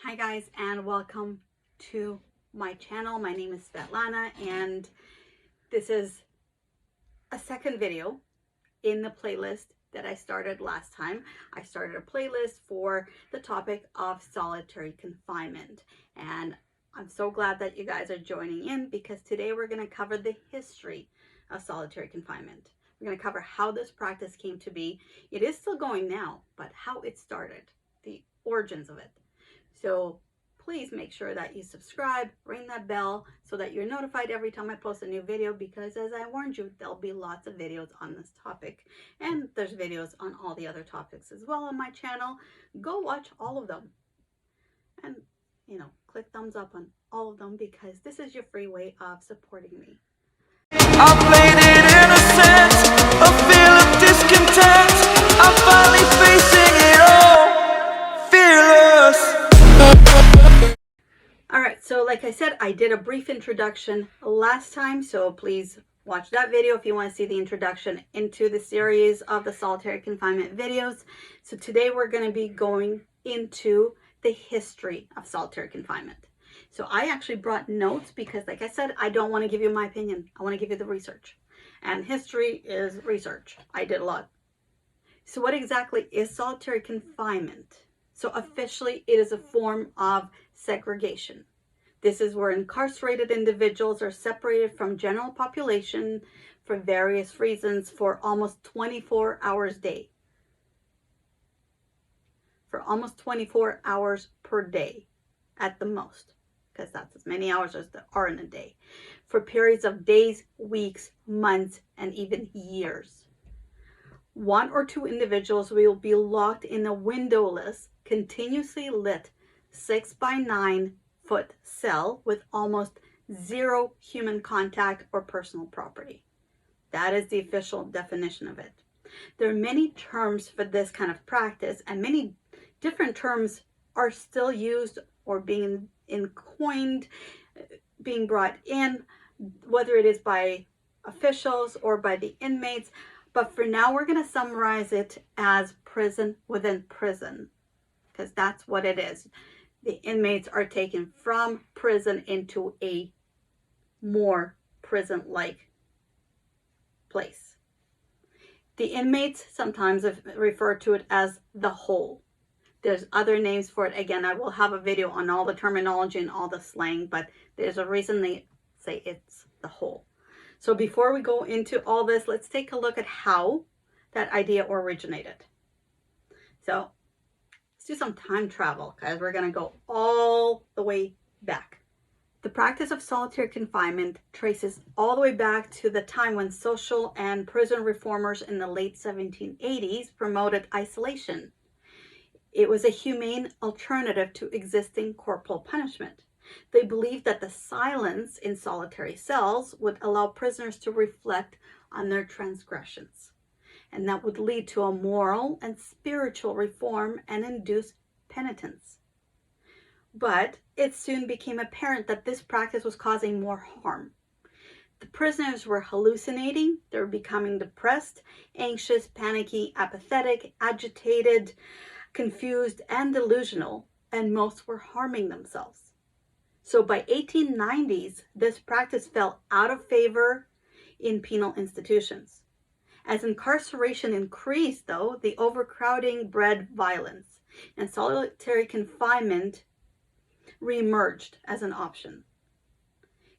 Hi guys, and welcome to my channel. My name is Svetlana, and this is a second video in the playlist that I started last time. I started a playlist for the topic of solitary confinement, and I'm so glad that you guys are joining in because today we're going to cover the history of solitary confinement. We're going to cover how this practice came to be. It is still going now, but how it started, the origins of it. So please make sure that you subscribe, ring that bell so that you're notified every time I post a new video, because as I warned you, there'll be lots of videos on this topic, and there's videos on all the other topics as well on my channel. Go watch all of them and, click thumbs up on all of them, because this is your free way of supporting me. I played it innocent, a feel of discontent. I'm finally facing it all, fearless. Alright, so like I said, I did a brief introduction last time, so please watch that video if you want to see the introduction into the series of the solitary confinement videos. So today we're going to be going into the history of solitary confinement. So I actually brought notes because, like I said, I don't want to give you my opinion. I want to give you the research. And history is research. I did a lot. So what exactly is solitary confinement? So officially, it is a form of segregation. This is where incarcerated individuals are separated from general population for various reasons for almost 24 hours a day. For almost 24 hours per day at the most, because that's as many hours as there are in a day, for periods of days, weeks, months, and even years. One or two individuals will be locked in a windowless, continuously lit 6 by 9 foot cell with almost zero human contact or personal property. That is the official definition of it. There are many terms for this kind of practice, and many different terms are still used or being coined, being brought in, whether it is by officials or by the inmates. But for now, we're going to summarize it as prison within prison, because that's what it is. The inmates are taken from prison into a more prison-like place. The inmates sometimes refer to it as the whole. There's other names for it. Again, I will have a video on all the terminology and all the slang, but there's a reason they say it's the whole. So before we go into all this, let's take a look at how that idea originated. So let's do some time travel, because we're going to go all the way back. The practice of solitary confinement traces all the way back to the time when social and prison reformers in the late 1780s promoted isolation. It was a humane alternative to existing corporal punishment. They believed that the silence in solitary cells would allow prisoners to reflect on their transgressions, and that would lead to a moral and spiritual reform and induce penitence. But it soon became apparent that this practice was causing more harm. The prisoners were hallucinating, they were becoming depressed, anxious, panicky, apathetic, agitated, confused, and delusional, and most were harming themselves. So by 1890s, this practice fell out of favor in penal institutions. As incarceration increased, though, the overcrowding bred violence, and solitary confinement reemerged as an option.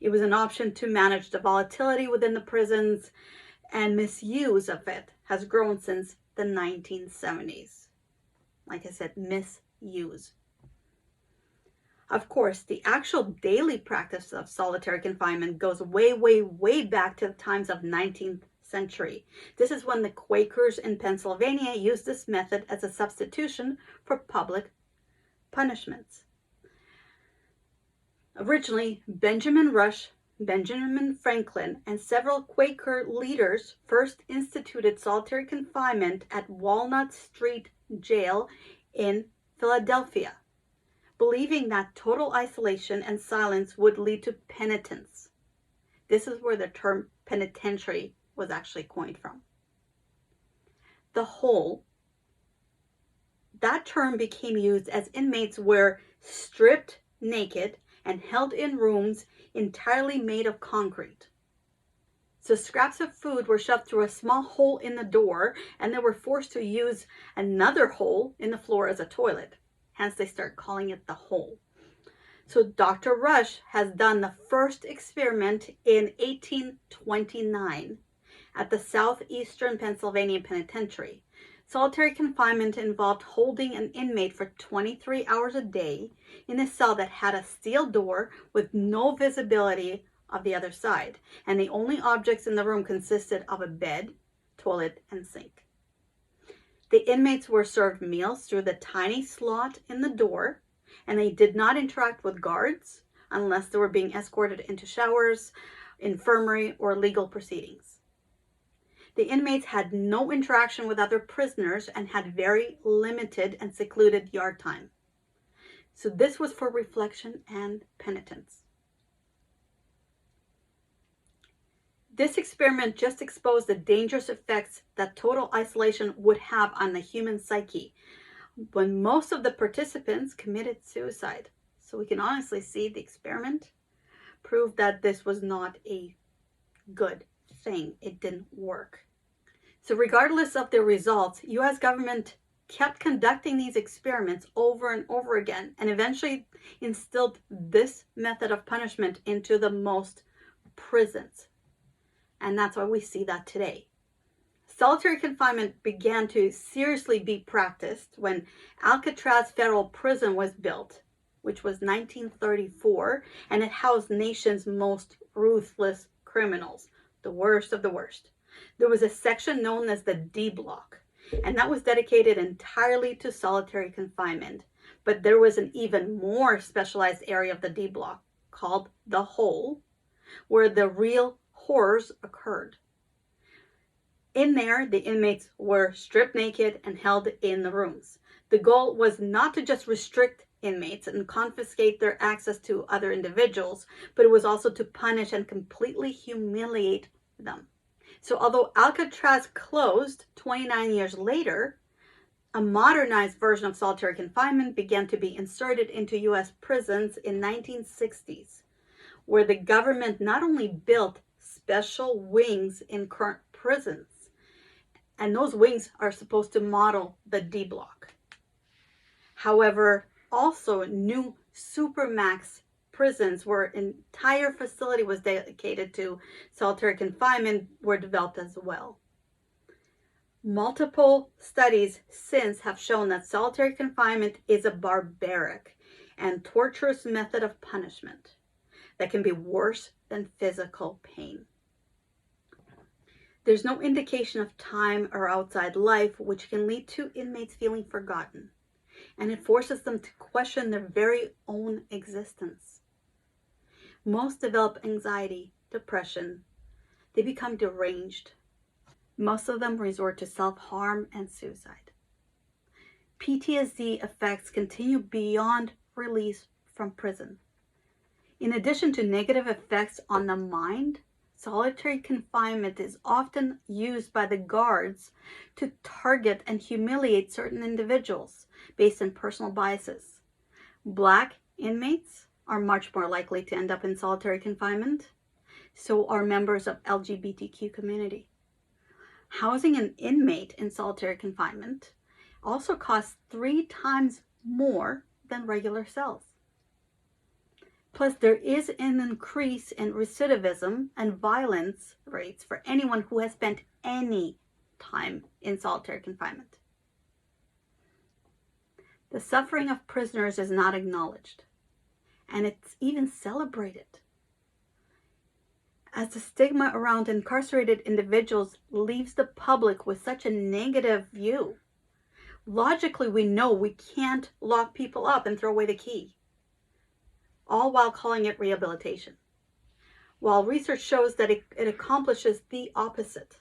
It was an option to manage the volatility within the prisons, and misuse of it has grown since the 1970s. Like I said, misuse. Of course, the actual daily practice of solitary confinement goes way, way, way back to the times of 19th century. This is when the Quakers in Pennsylvania used this method as a substitution for public punishments. Originally, Benjamin Rush, Benjamin Franklin, and several Quaker leaders first instituted solitary confinement at Walnut Street Jail in Philadelphia, believing that total isolation and silence would lead to penitence. This is where the term penitentiary was actually coined from. The whole that term became used as inmates were stripped naked and held in rooms entirely made of concrete. So scraps of food were shoved through a small hole in the door, and they were forced to use another hole in the floor as a toilet. Hence, they start calling it the hole. So Dr. Rush has done the first experiment in 1829 at the Southeastern Pennsylvania Penitentiary. Solitary confinement involved holding an inmate for 23 hours a day in a cell that had a steel door with no visibility of the other side, and the only objects in the room consisted of a bed, toilet, and sink. The inmates were served meals through the tiny slot in the door, and they did not interact with guards unless they were being escorted into showers, infirmary, or legal proceedings. The inmates had no interaction with other prisoners and had very limited and secluded yard time. So this was for reflection and penitence. This experiment just exposed the dangerous effects that total isolation would have on the human psyche when most of the participants committed suicide. So we can honestly see the experiment proved that this was not a good thing. It didn't work. So regardless of the results, U.S. government kept conducting these experiments over and over again, and eventually instilled this method of punishment into the most prisons. And that's why we see that today. Solitary confinement began to seriously be practiced when Alcatraz Federal Prison was built, which was 1934, and it housed the nation's most ruthless criminals, the worst of the worst. There was a section known as the D block, and that was dedicated entirely to solitary confinement. But there was an even more specialized area of the D block called the hole, where the real horrors occurred. In there, the inmates were stripped naked and held in the rooms. The goal was not to just restrict inmates and confiscate their access to other individuals, but it was also to punish and completely humiliate them. So although Alcatraz closed 29 years later, a modernized version of solitary confinement began to be inserted into U.S. prisons in 1960s, where the government not only built special wings in current prisons, and those wings are supposed to model the D block. However, also new supermax prisons where an entire facility was dedicated to solitary confinement were developed as well. Multiple studies since have shown that solitary confinement is a barbaric and torturous method of punishment that can be worse than physical pain. There's no indication of time or outside life, which can lead to inmates feeling forgotten, and it forces them to question their very own existence. Most develop anxiety, depression, they become deranged. Most of them resort to self-harm and suicide. PTSD effects continue beyond release from prison. In addition to negative effects on the mind, solitary confinement is often used by the guards to target and humiliate certain individuals based on personal biases. Black inmates are much more likely to end up in solitary confinement. So are members of LGBTQ community. Housing an inmate in solitary confinement also costs 3 times more than regular cells. Plus, there is an increase in recidivism and violence rates for anyone who has spent any time in solitary confinement. The suffering of prisoners is not acknowledged, and it's even celebrated, as the stigma around incarcerated individuals leaves the public with such a negative view. Logically, we know we can't lock people up and throw away the key, all while calling it rehabilitation. While research shows that it accomplishes the opposite.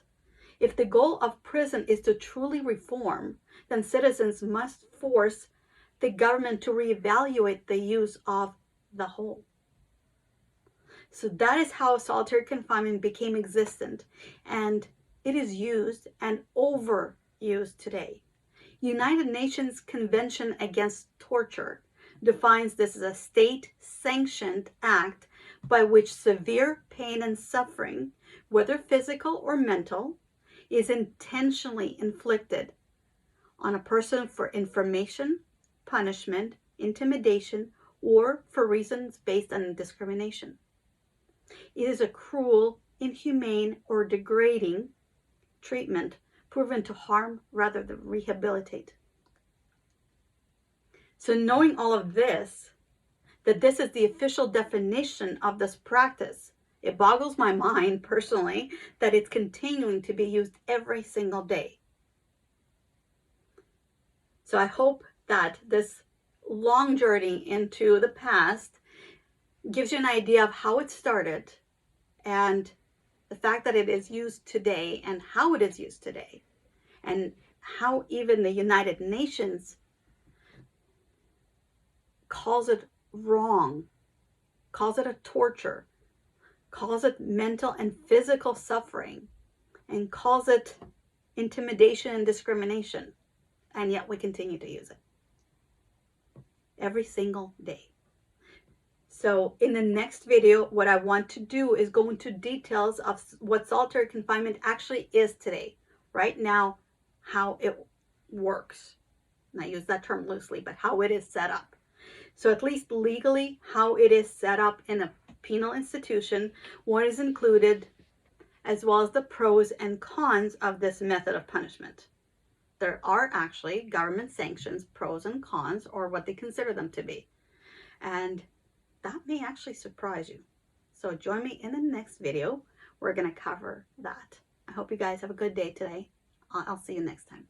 If the goal of prison is to truly reform, then citizens must force the government to reevaluate the use of the hole. So that is how solitary confinement became existent, and it is used and overused today. United Nations Convention Against Torture defines this as a state-sanctioned act by which severe pain and suffering, whether physical or mental, is intentionally inflicted on a person for information, punishment, intimidation, or for reasons based on discrimination. It is a cruel, inhumane, or degrading treatment proven to harm rather than rehabilitate. So knowing all of this, that this is the official definition of this practice, it boggles my mind personally that it's continuing to be used every single day. So I hope that this long journey into the past gives you an idea of how it started and the fact that it is used today and how it is used today, and how even the United Nations calls it wrong, calls it a torture, calls it mental and physical suffering, and calls it intimidation and discrimination. And yet we continue to use it every single day. So in the next video, what I want to do is go into details of what solitary confinement actually is today, right now, how it works. And I use that term loosely, but how it is set up. So at least legally, how it is set up in a penal institution, what is included, as well as the pros and cons of this method of punishment. There are actually government sanctions, pros and cons, or what they consider them to be. And that may actually surprise you. So join me in the next video. We're going to cover that. I hope you guys have a good day today. I'll see you next time.